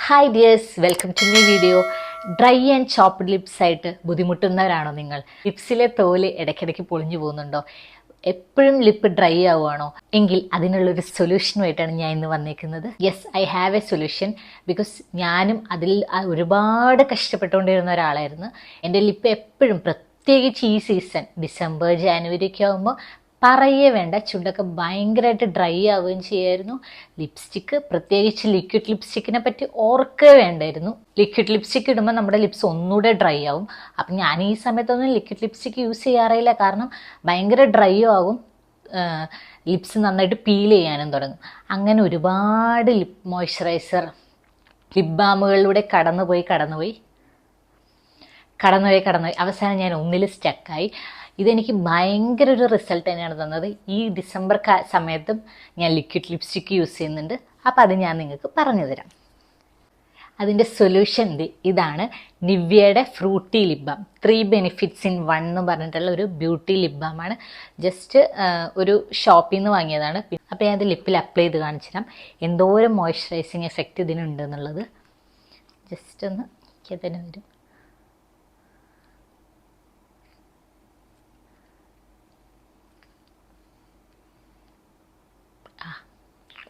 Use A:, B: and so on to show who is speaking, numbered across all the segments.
A: Hi dears, welcome to my video. Dry and chopped lips ആയിട്ട് ബുദ്ധിമുട്ടുന്നവരാണോ നിങ്ങൾ? ലിപ്സിലെ തോല് ഇടയ്ക്കിടയ്ക്ക് പൊളിഞ്ഞു പോകുന്നുണ്ടോ? എപ്പോഴും ലിപ്പ് ഡ്രൈ ആവുകയാണോ? എങ്കിൽ അതിനുള്ളൊരു സൊല്യൂഷനുമായിട്ടാണ് ഞാൻ ഇന്ന് വന്നേക്കുന്നത്. Yes, I have A solution. Because ഞാനും അതിൽ ഒരുപാട് കഷ്ടപ്പെട്ടുകൊണ്ടിരുന്ന ഒരാളായിരുന്നു. എൻ്റെ ലിപ്പ് എപ്പോഴും, പ്രത്യേകിച്ച് ഈ സീസൺ ഡിസംബർ ജാനുവരി ഒക്കെ ആകുമ്പോൾ പറയേ വേണ്ട, ചുണ്ടൊക്കെ ഭയങ്കരമായിട്ട് ഡ്രൈ ആവുകയും ചെയ്യായിരുന്നു. ലിപ്സ്റ്റിക്ക്, പ്രത്യേകിച്ച് ലിക്വിഡ് ലിപ്സ്റ്റിക്കിനെ പറ്റി ഓർക്കേ വേണ്ടായിരുന്നു. ലിക്വിഡ് ലിപ്സ്റ്റിക്ക് ഇടുമ്പോൾ നമ്മുടെ ലിപ്സ് ഒന്നുകൂടെ ഡ്രൈ ആവും. അപ്പം ഞാൻ ഈ സമയത്തൊന്നും ലിക്വിഡ് ലിപ്സ്റ്റിക്ക് യൂസ് ചെയ്യാറില്ല, കാരണം ഭയങ്കര ഡ്രൈ ആവും, ലിപ്സ് നന്നായിട്ട് പീൽ ചെയ്യാനും തുടങ്ങും. അങ്ങനെ ഒരുപാട് ലിപ് മോയ്സ്ചറൈസർ, ലിപ് ബാമുകളിലൂടെ കടന്നുപോയി അവസാനം ഞാൻ ഒന്നിൽ സ്റ്റക്കായി. ഇതെനിക്ക് ഭയങ്കര ഒരു റിസൾട്ട് തന്നെയാണ് തന്നത്. ഈ ഡിസംബർ സമയത്തും ഞാൻ ലിക്വിഡ് ലിപ്സ്റ്റിക്ക് യൂസ് ചെയ്യുന്നുണ്ട്. അപ്പം അത് ഞാൻ നിങ്ങൾക്ക് പറഞ്ഞു തരാം. അതിൻ്റെ സൊല്യൂഷൻ ഇതാണ്. നിവ്യയുടെ fruity lip balm, 3 benefits in 1 എന്ന് പറഞ്ഞിട്ടുള്ള ഒരു ബ്യൂട്ടി ലിപ് ബാമാണ്. ജസ്റ്റ് ഒരു ഷോപ്പിൽ നിന്ന് വാങ്ങിയതാണ്. അപ്പോൾ ഞാൻ അത് ലിപ്പിൽ അപ്ലൈ ചെയ്ത് കാണിച്ചു തരാം എന്തോരം മോയ്സ്ചറൈസിങ് എഫക്റ്റ് ഇതിനുണ്ട് എന്നുള്ളത്. ജസ്റ്റ് ഒന്ന് തന്നെ വരും.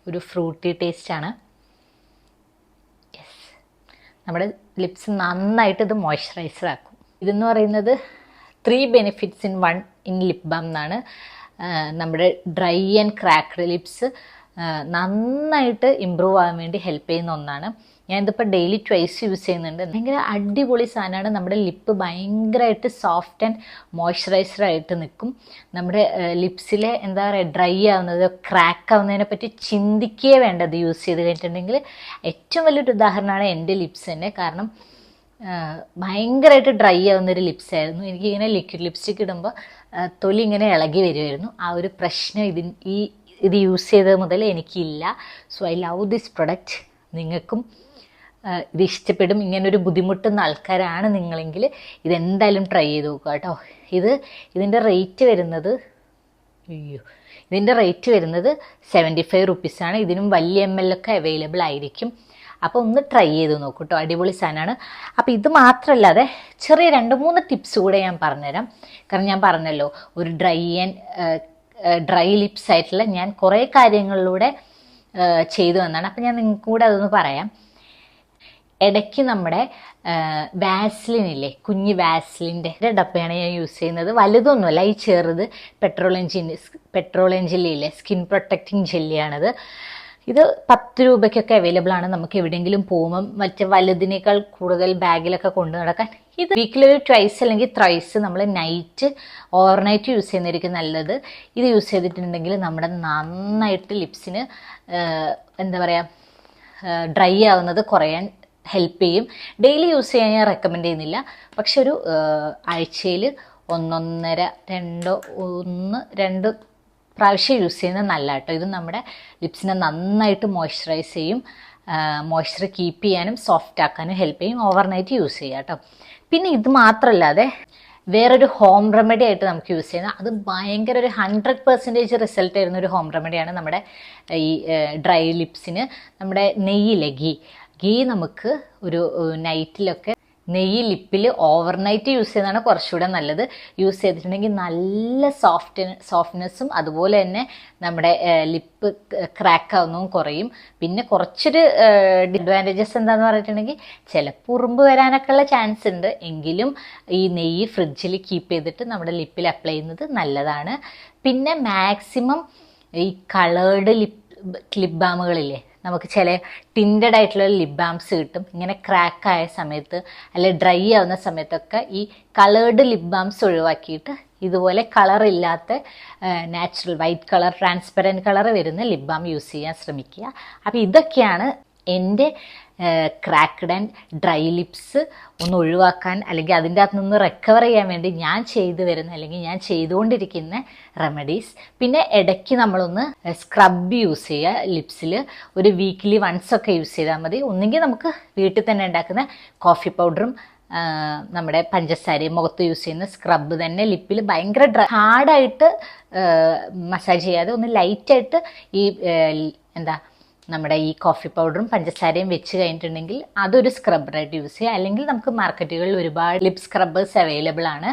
A: ഒരു ഫ്രൂട്ടി ടേസ്റ്റാണ്. യെസ്, നമ്മുടെ ലിപ്സ് നന്നായിട്ട് ഇത് മോയ്സ്ചറൈസർ ആക്കും. ഇതെന്ന് പറയുന്നത് 3 benefits in 1 in lip balm എന്നാണ്. നമ്മുടെ ഡ്രൈ ആൻഡ് ക്രാക്ക്ഡ് ലിപ്സ് നന്നായിട്ട് ഇമ്പ്രൂവ് ആകാൻ വേണ്ടി ഹെൽപ്പ് ചെയ്യുന്ന ഒന്നാണ്. ഞാനിതിപ്പോൾ ഡെയിലി ട്വൈസ് യൂസ് ചെയ്യുന്നുണ്ട്. ഭയങ്കര അടിപൊളി സാധനമാണ്. നമ്മുടെ ലിപ്പ് ഭയങ്കരമായിട്ട് സോഫ്റ്റ് ആൻഡ് മോയ്സ്ചറൈസറായിട്ട് നിൽക്കും. നമ്മുടെ ലിപ്സിലെ എന്താ പറയുക, ഡ്രൈ ആവുന്നത്, ക്രാക്ക് ആവുന്നതിനെ പറ്റി ചിന്തിക്കുകയേ വേണ്ടത് യൂസ് ചെയ്ത് കഴിഞ്ഞിട്ടുണ്ടെങ്കിൽ. ഏറ്റവും വലിയൊരു ഉദാഹരണമാണ് എൻ്റെ ലിപ്സ് തന്നെ. കാരണം ഭയങ്കരമായിട്ട് ഡ്രൈ ആവുന്നൊരു ലിപ്സ് ആയിരുന്നു. എനിക്കിങ്ങനെ ലിക്വിഡ് ലിപ്സ്റ്റിക് ഇടുമ്പോൾ തൊലി ഇങ്ങനെ ഇളകി വരുമായിരുന്നു. ആ ഒരു പ്രശ്നം ഇത് യൂസ് ചെയ്തത് മുതൽ എനിക്കില്ല. So I love this product. നിങ്ങൾക്കും ഇത് ഇഷ്ടപ്പെടും. ഇങ്ങനൊരു ബുദ്ധിമുട്ടുന്ന ആൾക്കാരാണ് നിങ്ങളെങ്കിൽ ഇതെന്തായാലും ട്രൈ ചെയ്ത് നോക്കുക കേട്ടോ. ഇതിൻ്റെ റേറ്റ് വരുന്നത് 75 റുപ്പീസാണ്. ഇതിനും വലിയ ML ഒക്കെ അവൈലബിൾ ആയിരിക്കും. അപ്പോൾ ഒന്ന് ട്രൈ ചെയ്ത് നോക്കൂ കേട്ടോ, അടിപൊളി സാധനമാണ്. അപ്പോൾ ഇത് മാത്രമല്ലാതെ ചെറിയ 2-3 ടിപ്സ് കൂടെ ഞാൻ പറഞ്ഞുതരാം. കാരണം ഞാൻ പറഞ്ഞല്ലോ, ഒരു ഡ്രൈ ലിപ്സ് ആയിട്ടുള്ള ഞാൻ കുറേ കാര്യങ്ങളിലൂടെ ചെയ്തു വന്നതാണ്. അപ്പം ഞാൻ നിങ്ങൾക്ക് കൂടെ അതൊന്ന് പറയാം. ഇടയ്ക്ക് നമ്മുടെ വാസ്ലിനില്ലേ, കുഞ്ഞ് വാസ്ലിൻ്റെ ഡപ്പയാണ് ഞാൻ യൂസ് ചെയ്യുന്നത്. വലുതൊന്നുമല്ല, ഈ ചെറുത് പെട്രോളിയം ജെല്ലിയില്ലേ, സ്കിൻ പ്രൊട്ടക്റ്റിംഗ് ജെല്ലിയാണിത്. ഇത് 10 രൂപയ്ക്കൊക്കെ അവൈലബിൾ ആണ്. നമുക്ക് എവിടെയെങ്കിലും പോകുമ്പം മറ്റേ വലുതിനേക്കാൾ കൂടുതൽ ബാഗിലൊക്കെ കൊണ്ടു നടക്കാൻ. ഇത് വീക്കിലി ഒരു ട്വൈസ് അല്ലെങ്കിൽ ത്രൈസ് നമ്മൾ ഓവർനൈറ്റ് യൂസ് ചെയ്യുന്നതായിരിക്കും നല്ലത്. ഇത് യൂസ് ചെയ്തിട്ടുണ്ടെങ്കിൽ നമ്മുടെ നന്നായിട്ട് ലിപ്സിന് എന്താ പറയുക, ഡ്രൈ ആവുന്നത് കുറയാൻ ഹെൽപ്പ് ചെയ്യും. ഡെയിലി യൂസ് ചെയ്യാൻ ഞാൻ റെക്കമെൻഡ് ചെയ്യുന്നില്ല. പക്ഷെ ഒരു ആഴ്ചയിൽ 1-2 പ്രാവശ്യം യൂസ് ചെയ്യുന്നത് നല്ല കേട്ടോ. ഇത് നമ്മുടെ ലിപ്സിനെ നന്നായിട്ട് മോയ്സ്ചറൈസ് ചെയ്യും. മോയ്സ്ചർ കീപ്പ് ചെയ്യാനും സോഫ്റ്റ് ആക്കാനും ഹെൽപ്പ് ചെയ്യും. ഓവർനൈറ്റ് യൂസ് ചെയ്യുക കേട്ടോ. പിന്നെ ഇത് മാത്രമല്ലാതെ വേറൊരു ഹോം റെമഡി ആയിട്ട് നമുക്ക് യൂസ് ചെയ്യുന്നത്, അത് ഭയങ്കര ഒരു 100% റിസൾട്ട് തരുന്ന ഒരു ഹോം റെമഡിയാണ്. നമ്മുടെ ഈ ഡ്രൈ ലിപ്സിന് നമ്മുടെ നെയ്യിലെ ഗീ നമുക്ക് ഒരു നൈറ്റിലൊക്കെ നെയ്യ് ലിപ്പിൽ ഓവർനൈറ്റ് യൂസ് ചെയ്യുന്നതാണ് കുറച്ചുകൂടെ നല്ലത്. യൂസ് ചെയ്തിട്ടുണ്ടെങ്കിൽ നല്ല സോഫ്റ്റ്നെസ്സും അതുപോലെ തന്നെ നമ്മുടെ ലിപ്പ് ക്രാക്ക് ആവുന്നതും കുറയും. പിന്നെ കുറച്ചൊരു ഡിസഡ്വാൻറ്റേജസ് എന്താണെന്ന് പറഞ്ഞിട്ടുണ്ടെങ്കിൽ ചിലപ്പോൾ ഉറുമ്പ് വരാനൊക്കെ ഉള്ള ചാൻസ് ഉണ്ട്. എങ്കിലും ഈ നെയ്യ് ഫ്രിഡ്ജിൽ കീപ്പ് ചെയ്തിട്ട് നമ്മുടെ ലിപ്പിൽ അപ്ലൈ ചെയ്യുന്നത് നല്ലതാണ്. പിന്നെ മാക്സിമം ഈ കളേർഡ് ലിപ് ബാമുകളില്ലേ, നമുക്ക് ചില ടിൻറ്റഡ് ആയിട്ടുള്ള ലിപ് ബാംസ് കിട്ടും. ഇങ്ങനെ ക്രാക്ക് ആയ സമയത്ത് അല്ലെ ഡ്രൈ ആവുന്ന സമയത്തൊക്കെ ഈ കളേർഡ് ലിപ് ബാംസ് ഒഴിവാക്കിയിട്ട് ഇതുപോലെ കളറില്ലാത്ത natural white colour, transparent colour വരുന്ന ലിപ് ബാം യൂസ് ചെയ്യാൻ ശ്രമിക്കുക. അപ്പോൾ ഇതൊക്കെയാണ് എൻ്റെ ക്രാക്ക്ഡ് ആൻഡ് ഡ്രൈ ലിപ്സ് ഒന്ന് ഒഴിവാക്കാൻ, അല്ലെങ്കിൽ അതിൻ്റെ അകത്ത് നിന്ന് റിക്കവർ ചെയ്യാൻ വേണ്ടി ഞാൻ ഞാൻ ചെയ്തുകൊണ്ടിരിക്കുന്ന റെമഡീസ്. പിന്നെ ഇടയ്ക്ക് നമ്മളൊന്ന് സ്ക്രബ് യൂസ് ചെയ്യുക ലിപ്സിൽ. ഒരു വീക്ക്ലി വൺസ് ഒക്കെ യൂസ് ചെയ്താൽ മതി. ഒന്നുകിൽ നമുക്ക് വീട്ടിൽ തന്നെ ഉണ്ടാക്കുന്ന കോഫി പൗഡറും നമ്മുടെ പഞ്ചസാരയും മുഖത്ത് യൂസ് ചെയ്യുന്ന സ്ക്രബ് തന്നെ ലിപ്പിൽ ഭയങ്കര ഹാർഡായിട്ട് മസാജ് ചെയ്യാതെ ഒന്ന് ലൈറ്റായിട്ട് ഈ നമ്മുടെ ഈ കോഫി പൗഡറും പഞ്ചസാരയും വെച്ച് കഴിഞ്ഞിട്ടുണ്ടെങ്കിൽ അതൊരു സ്ക്രബ്ബറായിട്ട് യൂസ് ചെയ്യുക. അല്ലെങ്കിൽ നമുക്ക് മാർക്കറ്റുകളിൽ ഒരുപാട് ലിപ് സ്ക്രബ്ബേഴ്സ് അവൈലബിൾ ആണ്.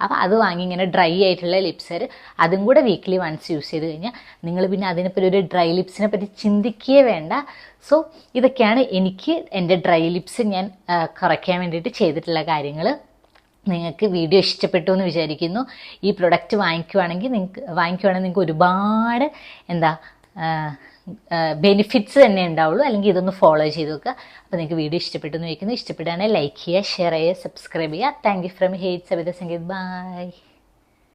A: അപ്പോൾ അത് വാങ്ങി ഇങ്ങനെ ഡ്രൈ ആയിട്ടുള്ള ലിപ്സർ അതും കൂടെ വീക്ക്ലി വൺസ് യൂസ് ചെയ്ത് കഴിഞ്ഞാൽ നിങ്ങൾ പിന്നെ അതിനെപ്പറ്റി ഒരു ഡ്രൈ ലിപ്സിനെ പറ്റി ചിന്തിക്കുകയേ വേണ്ട. സോ ഇതൊക്കെയാണ് എനിക്ക് എൻ്റെ ഡ്രൈ ലിപ്സ് ഞാൻ കുറയ്ക്കാൻ വേണ്ടിയിട്ട് ചെയ്തിട്ടുള്ള കാര്യങ്ങൾ. നിങ്ങൾക്ക് വീഡിയോ ഇഷ്ടപ്പെട്ടു എന്ന് വിചാരിക്കുന്നു. ഈ പ്രൊഡക്റ്റ് വാങ്ങിക്കുവാണെങ്കിൽ നിങ്ങൾക്ക് ഒരുപാട് ബെനിഫിറ്റ്സ് തന്നെ ഉണ്ടാവുള്ളൂ. അല്ലെങ്കിൽ ഇതൊന്ന് ഫോളോ ചെയ്ത് നോക്കുക. അപ്പോൾ നിങ്ങൾക്ക് വീഡിയോ ഇഷ്ടപ്പെട്ടു എന്ന് ചോദിക്കുന്നു. ഇഷ്ടപ്പെടുകയാണെങ്കിൽ ലൈക്ക് ചെയ്യുക, ഷെയർ ചെയ്യുക, സബ്സ്ക്രൈബ് ചെയ്യുക. താങ്ക് യു ഫ്രം ഹേറ്റ് സവിത സംഗീത്. ബൈ.